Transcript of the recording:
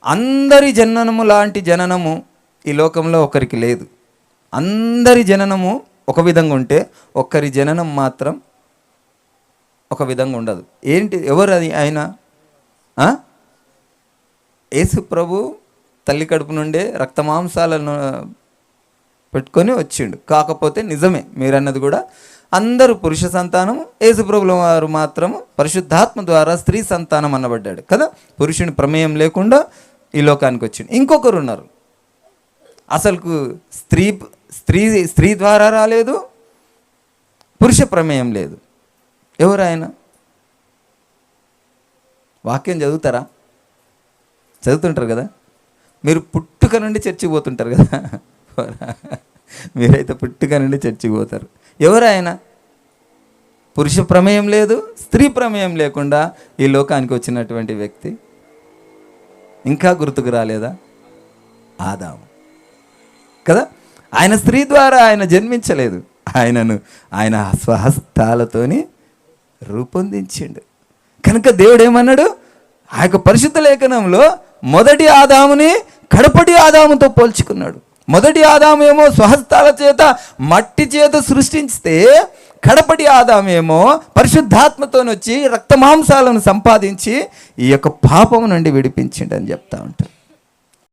అందరి జననము లాంటి జననము ఈ లోకంలో ఒకరికి లేదు. అందరి జననము ఒక విధంగా ఉంటే ఒక్కరి జననం మాత్రం ఒక విధంగా ఉండదు. ఏంటి, ఎవరు అది? ఆయన యేసు ప్రభు తల్లి కడుపు నుండే రక్తమాంసాలను పెట్టుకొని వచ్చిండు. కాకపోతే నిజమే మీరన్నది కూడా, అందరూ పురుష సంతానము, యేసు ప్రభుల వారు మాత్రము పరిశుద్ధాత్మ ద్వారా స్త్రీ సంతానం అన్నబడ్డాడు కదా. పురుషుని ప్రమేయం లేకుండా ఈ లోకానికి వచ్చిండు. ఇంకొకరు ఉన్నారు, అసలుకు స్త్రీ ద్వారా రాలేదు, పురుష ప్రమేయం లేదు. ఎవరు ఆయన? వాక్యం చదువుతారా? చదువుతుంటారు కదా. మీరు పుట్టుక నుండి చర్చికి పోతుంటారు కదా. మీరైతే పుట్టుక నుండి చర్చికి పోతారు. ఎవరు ఆయన? పురుష ప్రమేయం లేదు, స్త్రీ ప్రమేయం లేకుండా ఈ లోకానికి వచ్చినటువంటి వ్యక్తి ఇంకా గుర్తుకు రాలేదా? ఆదాము కదా. ఆయన స్త్రీ ద్వారా ఆయన జన్మించలేదు, ఆయనను ఆయన స్వహస్తాలతోని రూపొందించిండు. కనుక దేవుడు ఏమన్నాడు? ఆ యొక్క పరిశుద్ధ లేఖనంలో మొదటి ఆదాముని కడపటి ఆదాముతో పోల్చుకున్నాడు. మొదటి ఆదాము ఏమో స్వహస్తాల చేత మట్టి చేత సృష్టిస్తే, కడపటి ఆదామేమో పరిశుద్ధాత్మతో వచ్చి రక్తమాంసాలను సంపాదించి ఈ యొక్క పాపము నుండి విడిపించిండని చెప్తా ఉంటారు.